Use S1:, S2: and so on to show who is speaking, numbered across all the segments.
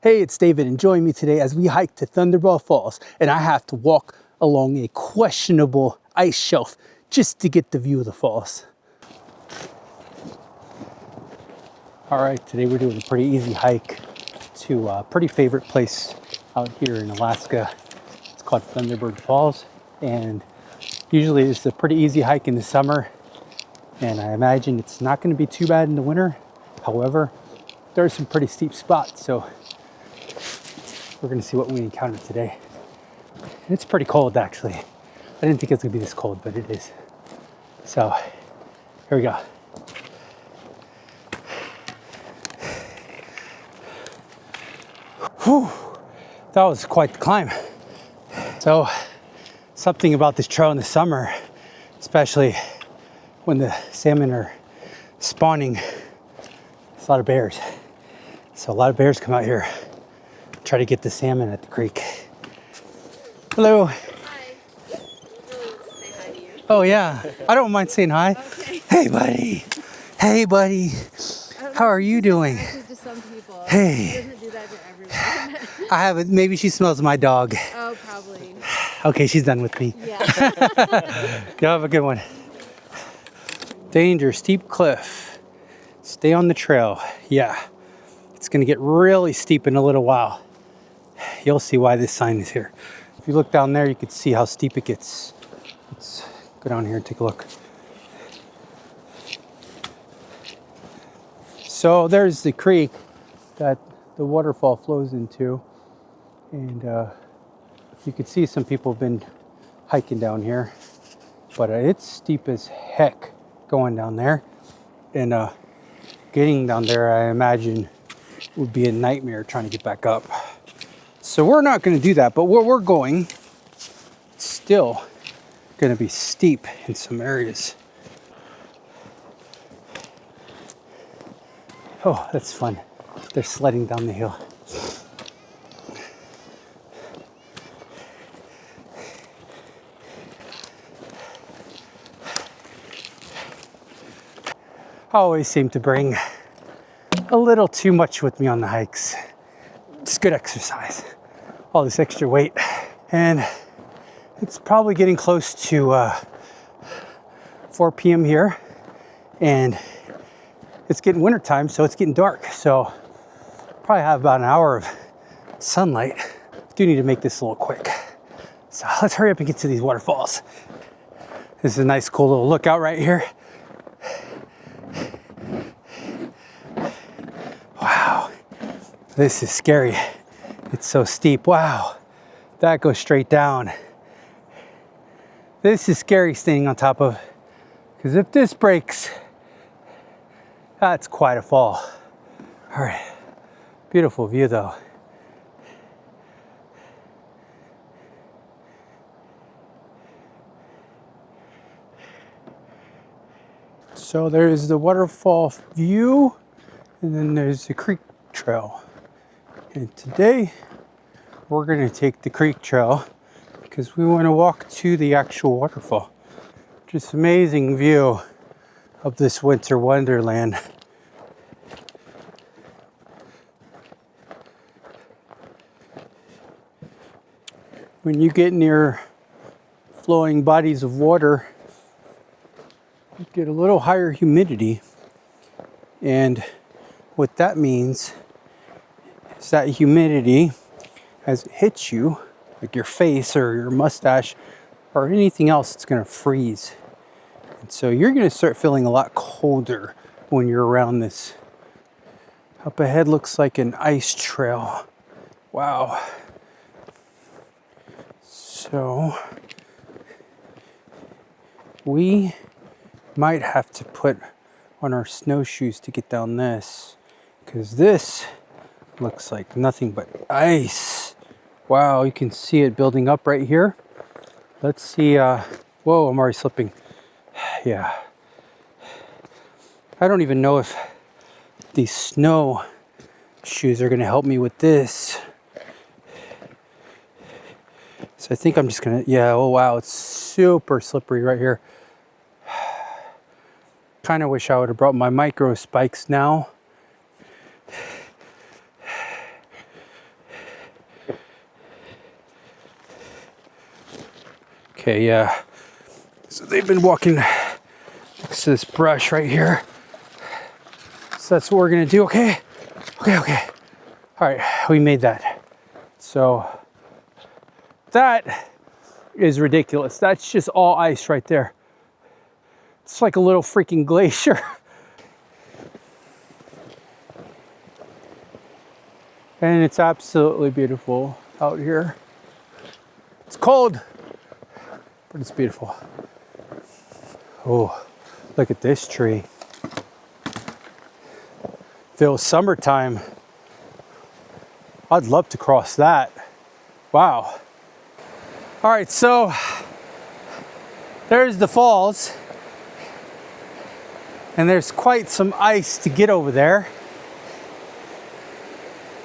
S1: Hey, it's David, and join me today as we hike to Thunderball Falls, and I have to walk along a questionable ice shelf just to get the view of the falls. All right, today we're doing a pretty easy hike to a pretty favorite place out here in Alaska. It's called Thunderbird Falls, and usually it's a pretty easy hike in the summer, and I imagine it's not going to be too bad in the winter. However, there are some pretty steep spots, so we're going to see what we encounter today. And it's pretty cold, actually. I didn't think it was going to be this cold, but it is. So, here we go. Whew, that was quite the climb. So, something about this trail in the summer, especially when the salmon are spawning, there's a lot of bears. So a lot of bears come out here, try to get the salmon at the creek. Hello.
S2: Hi. I really want to say hi to you.
S1: Oh yeah, I don't mind saying hi.
S2: Okay.
S1: Hey buddy. Hey buddy. How are you doing?
S2: To some people.
S1: Hey.
S2: She doesn't do that to everyone.
S1: I haven't, maybe she smells my dog.
S2: Oh, probably.
S1: Okay, she's done with me.
S2: Yeah.
S1: You have a good one. Danger, steep cliff. Stay on the trail. Yeah, it's gonna get really steep in a little while. You'll see why this sign is here. If you look down there, you can see how steep it gets. Let's go down here and take a look. So there's the creek that the waterfall flows into. And you can see some people have been hiking down here. But it's steep as heck going down there. And getting down there, I imagine, would be a nightmare trying to get back up. So we're not going to do that, but where we're going, it's still going to be steep in some areas. Oh, that's fun. They're sledding down the hill. I always seem to bring a little too much with me on the hikes. It's good exercise. All this extra weight. And it's probably getting close to 4 p.m. here. And it's getting wintertime, so it's getting dark. So probably have about an hour of sunlight. Do need to make this a little quick. So let's hurry up and get to these waterfalls. This is a nice, cool little lookout right here. Wow, this is scary. It's so steep. Wow, that goes straight down. This is scary standing on top of, because if this breaks, that's quite a fall. All right, beautiful view though. So there's the waterfall view, and then there's the creek trail. And today we're going to take the creek trail because we want to walk to the actual waterfall. Just amazing view of this winter wonderland. When you get near flowing bodies of water, you get a little higher humidity, and what that means is that humidity, as it hits you, like your face or your mustache or anything else, it's going to freeze. And so you're going to start feeling a lot colder when you're around this. Up ahead looks like an ice trail. Wow. So we might have to put on our snowshoes to get down this, because this looks like nothing but ice. Wow, you can see it building up right here. Let's see. Whoa, I'm already slipping. Yeah. I don't even know if these snow shoes are going to help me with this. So I think I'm just going to, yeah, oh wow, it's super slippery right here. Kind of wish I would have brought my micro spikes now. Okay, yeah. So they've been walking next to this brush right here. So that's what we're gonna do, okay? Okay, okay. All right, we made that. So that is ridiculous. That's just all ice right there. It's like a little freaking glacier. And it's absolutely beautiful out here. It's cold, but it's beautiful. Oh, look at this tree. Feels summertime. I'd love to cross that. Wow. All right, so there's the falls. And there's quite some ice to get over there.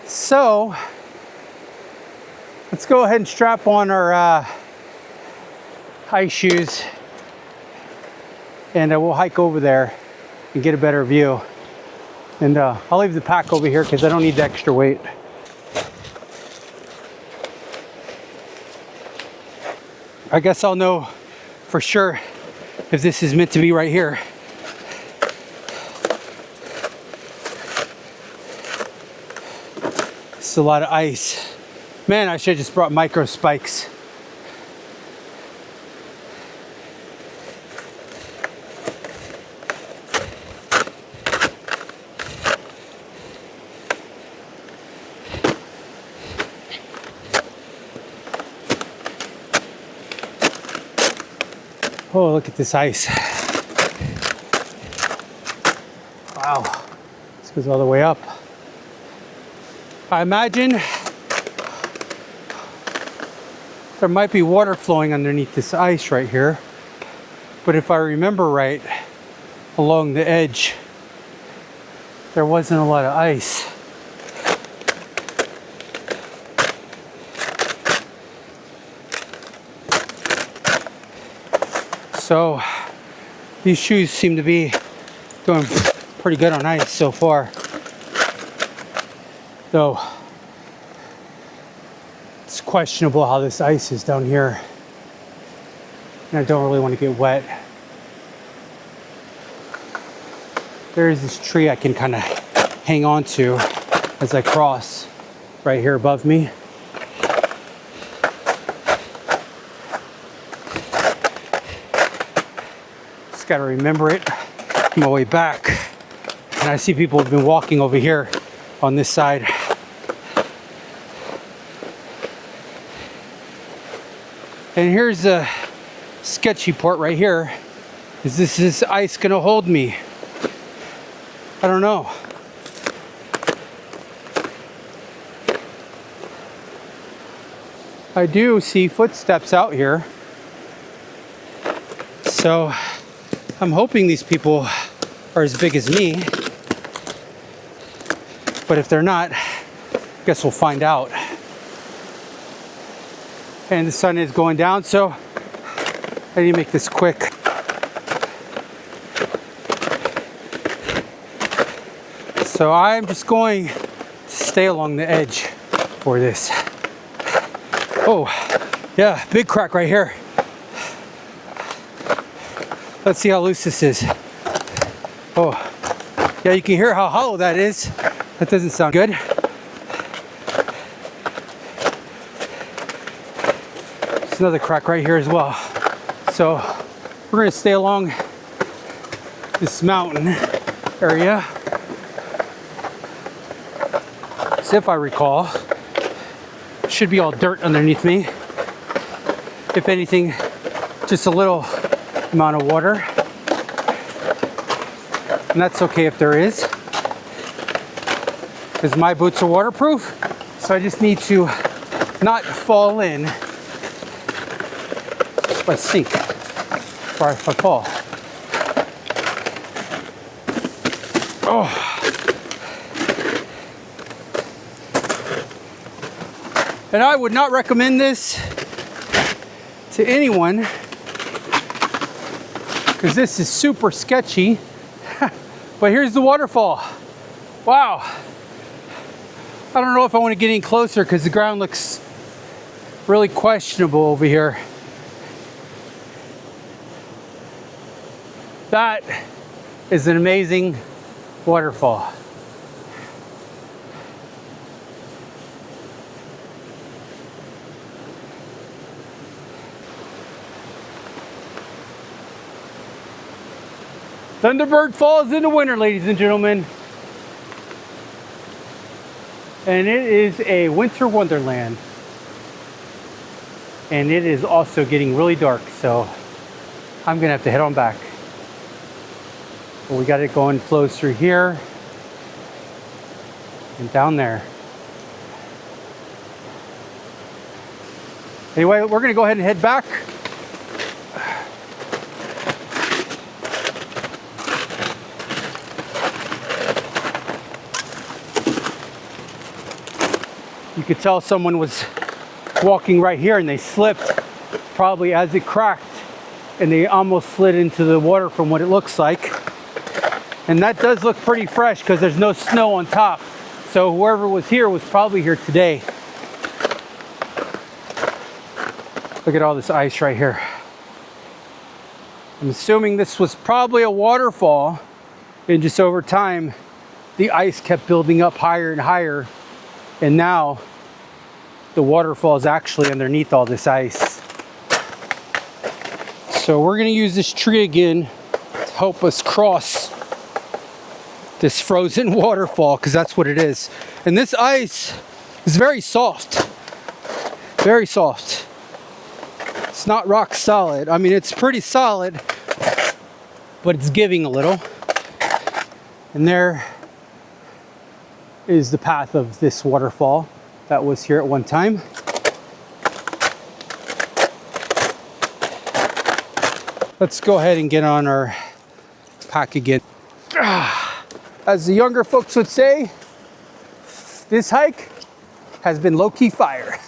S1: So let's go ahead and strap on our ice shoes, and we'll hike over there and get a better view. And I'll leave the pack over here because I don't need the extra weight. I guess I'll know for sure if this is meant to be right here. It's a lot of ice. Man, I should have just brought micro spikes. Oh, look at this ice. Wow, this goes all the way up. I imagine there might be water flowing underneath this ice right here. But if I remember right, along the edge, there wasn't a lot of ice. So these shoes seem to be doing pretty good on ice so far. Though it's questionable how this ice is down here. And I don't really want to get wet. There is this tree I can kind of hang on to as I cross right here above me. Just got to remember it on my way back. And I see people have been walking over here on this side. And here's a sketchy part right here. Is this ice gonna hold me? I don't know. I do see footsteps out here. So I'm hoping these people are as big as me. But if they're not, I guess we'll find out. And the sun is going down, so I need to make this quick. So I'm just going to stay along the edge for this. Oh, yeah, big crack right here. Let's see how loose this is. Oh, yeah, you can hear how hollow that is. That doesn't sound good. There's another crack right here as well. So we're gonna stay along this mountain area. So if I recall, it should be all dirt underneath me. If anything, just a little amount of water. And that's okay if there is, because my boots are waterproof. So I just need to not fall in if I sink or if I fall. Oh. And I would not recommend this to anyone because this is super sketchy. But here's the waterfall. Wow. I don't know if I want to get any closer because the ground looks really questionable over here. That is an amazing waterfall. Thunderbird Falls in the winter, ladies and gentlemen. And it is a winter wonderland. And it is also getting really dark, so I'm gonna have to head on back. But we got it going, flows through here and down there. Anyway, we're gonna go ahead and head back. You could tell someone was walking right here and they slipped probably as it cracked and they almost slid into the water from what it looks like. And that does look pretty fresh because there's no snow on top. So whoever was here was probably here today. Look at all this ice right here. I'm assuming this was probably a waterfall, and just over time the ice kept building up higher and higher, and now the waterfall is actually underneath all this ice. So we're gonna use this tree again to help us cross this frozen waterfall, because that's what it is. And this ice is very soft, very soft. It's not rock solid. I mean, it's pretty solid, but it's giving a little. And there is the path of this waterfall that was here at one time. Let's go ahead and get on our pack again. As the younger folks would say, this hike has been low-key fire.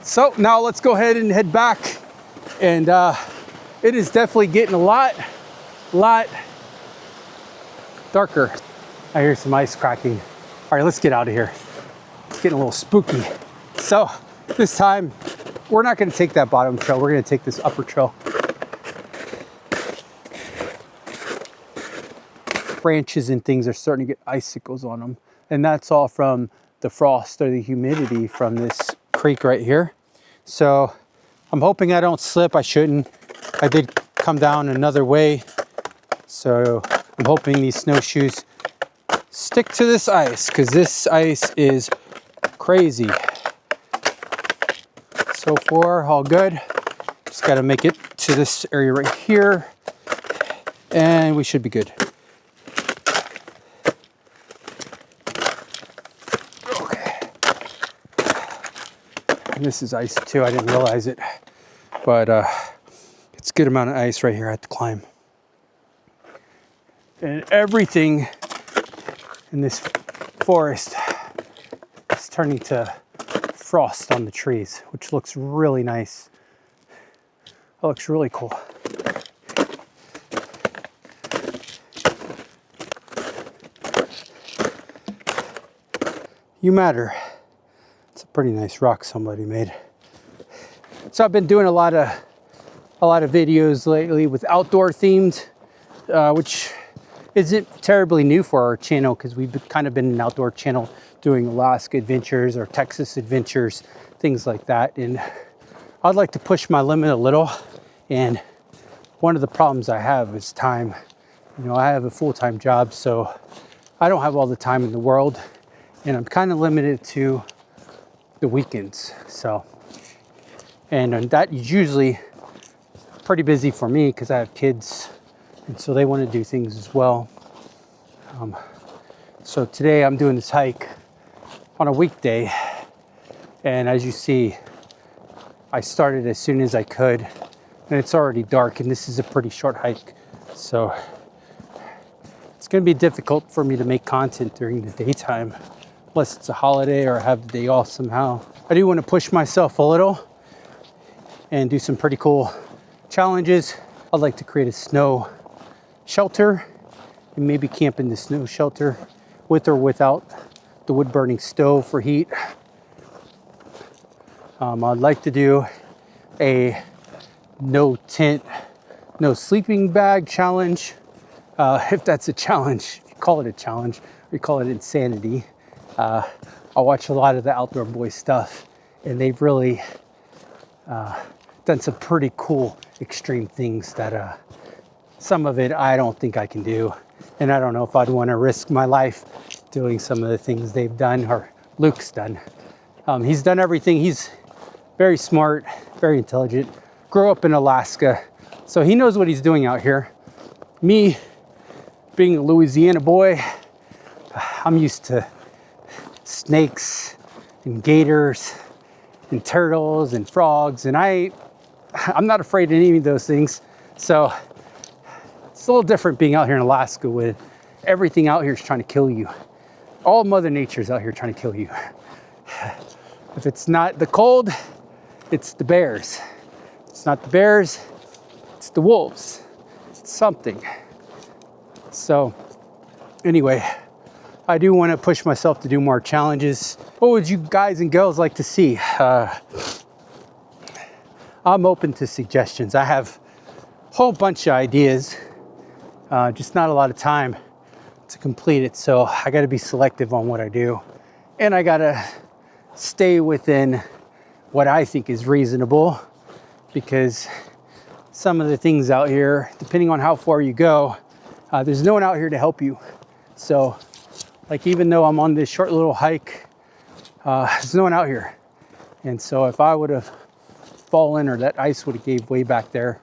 S1: So now let's go ahead and head back. And it is definitely getting a lot darker. I hear some ice cracking. All right, let's get out of here. It's getting a little spooky. So this time, we're not gonna take that bottom trail. We're gonna take this upper trail. Branches and things are starting to get icicles on them. And that's all from the frost or the humidity from this creek right here. So I'm hoping I don't slip. I shouldn't. I did come down another way. So I'm hoping these snowshoes stick to this ice, because this ice is crazy. So far, all good. Just got to make it to this area right here, and we should be good. Okay. And this is ice too. I didn't realize it, but it's a good amount of ice right here at the climb. And everything in this forest is turning to frost on the trees, which looks really nice. That looks really cool. You matter. It's a pretty nice rock somebody made. So I've been doing a lot of videos lately with outdoor themed, which isn't terribly new for our channel, because we've kind of been an outdoor channel doing Alaska adventures or Texas adventures, things like that. And I'd like to push my limit a little. And one of the problems I have is time. You know, I have a full-time job, so I don't have all the time in the world, and I'm kind of limited to the weekends. So, and that is usually pretty busy for me because I have kids, and so they want to do things as well. So today I'm doing this hike on a weekday, and as you see, I started as soon as I could, and it's already dark, and this is a pretty short hike, so it's going to be difficult for me to make content during the daytime unless it's a holiday or I have the day off somehow. I do want to push myself a little and do some pretty cool challenges. I'd like to create a snow shelter and maybe camp in the snow shelter with or without the wood burning stove for heat. I'd like to do a no tent no sleeping bag challenge. If that's a challenge, if you call it a challenge, or you call it insanity. I watch a lot of the Outdoor Boys stuff, and they've really done some pretty cool extreme things that some of it I don't think I can do. And I don't know if I'd want to risk my life doing some of the things they've done or Luke's done. He's done everything. He's very smart, very intelligent, grew up in Alaska, so he knows what he's doing out here. Me, being a Louisiana boy, I'm used to snakes and gators and turtles and frogs, and I'm not afraid of any of those things. So it's a little different being out here in Alaska with everything out here is trying to kill you. All Mother Nature's out here trying to kill you. If it's not the cold, it's the bears. If it's not the bears, it's the wolves. It's something. So anyway, I do want to push myself to do more challenges. What would you guys and girls like to see? I'm open to suggestions. I have a whole bunch of ideas, just not a lot of time to complete it. So I got to be selective on what I do. And I got to stay within what I think is reasonable, because some of the things out here, depending on how far you go, there's no one out here to help you. So like, even though I'm on this short little hike, there's no one out here. And so if I would have fallen or that ice would have gave way back there,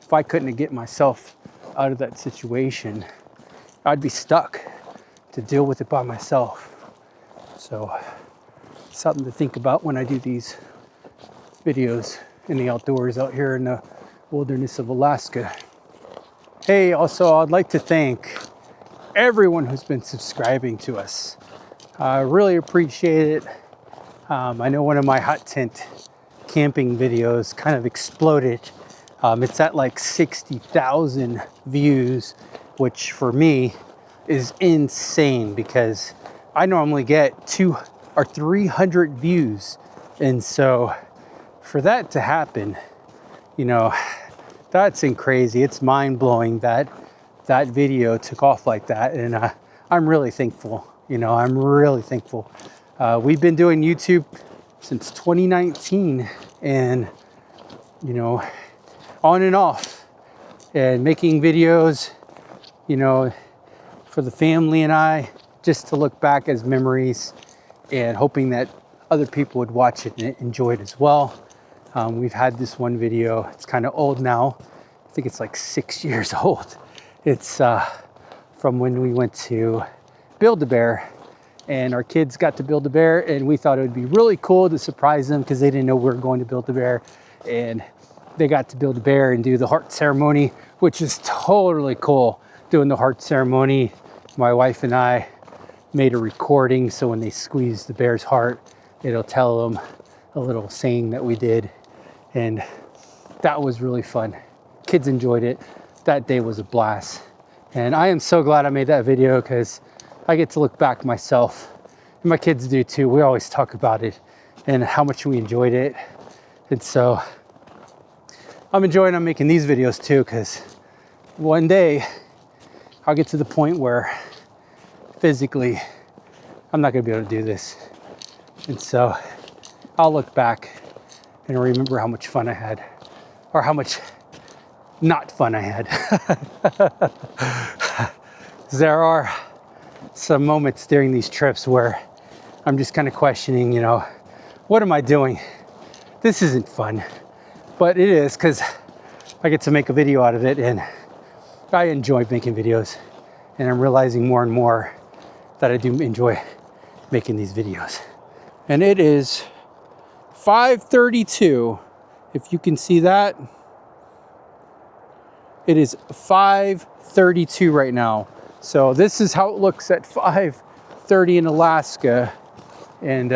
S1: if I couldn't get myself out of that situation, I'd be stuck to deal with it by myself. So something to think about when I do these videos in the outdoors out here in the wilderness of Alaska. Hey, also I'd like to thank everyone who's been subscribing to us. I really appreciate it. I know one of my hot tent camping videos kind of exploded. It's at like 60,000 views, which for me is insane because I normally get 200 or 300 views. And so for that to happen, you know, that's crazy. It's mind blowing that that video took off like that. And I'm really thankful. You know, I'm really thankful. We've been doing YouTube since 2019 and, you know, on and off and making videos, you know, for the family and I, just to look back as memories and hoping that other people would watch it and enjoy it as well. We've had this one video, it's kind of old now. I think it's like 6 years old. It's from when we went to Build-A-Bear and our kids got to Build-A-Bear and we thought it would be really cool to surprise them because they didn't know we were going to Build-A-Bear, and they got to Build-A-Bear and do the heart ceremony, which is totally cool. Doing the heart ceremony, my wife and I made a recording so when they squeeze the bear's heart, it'll tell them a little saying that we did, and that was really fun. Kids enjoyed it. That day was a blast, and I am so glad I made that video because I get to look back myself, and my kids do too. We always talk about it and how much we enjoyed it, and so I'm enjoying making these videos too, because one day I'll get to the point where physically I'm not gonna be able to do this, and so I'll look back and remember how much fun I had, or how much not fun I had. There are some moments during these trips where I'm just kind of questioning, you know, what am I doing? This isn't fun, but it is because I get to make a video out of it, and I enjoy making videos, and I'm realizing more and more that I do enjoy making these videos. And it is 5:32. If you can see that, it is 5:32 right now. So this is how it looks at 5:30 in Alaska. And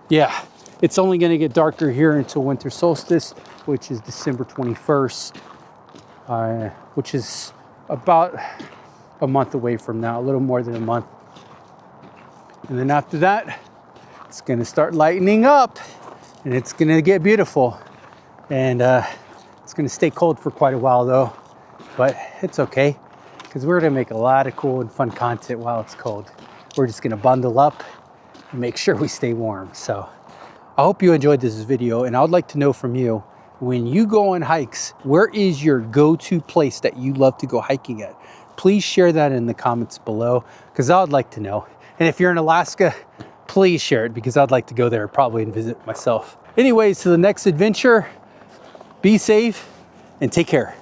S1: yeah, it's only gonna get darker here until winter solstice, which is December 21st, which is about a month away from now, a little more than a month. And then after that, it's gonna start lightening up and it's gonna get beautiful. And it's gonna stay cold for quite a while though. but it's okay because we're gonna make a lot of cool and fun content while it's cold. We're just gonna bundle up and make sure we stay warm. So I hope you enjoyed this video, and I would like to know from you, when you go on hikes, where is your go-to place that you love to go hiking at? Please share that in the comments below because I would like to know. And if you're in Alaska, please share it because I'd like to go there probably and visit myself. Anyways, to the next adventure, be safe and take care.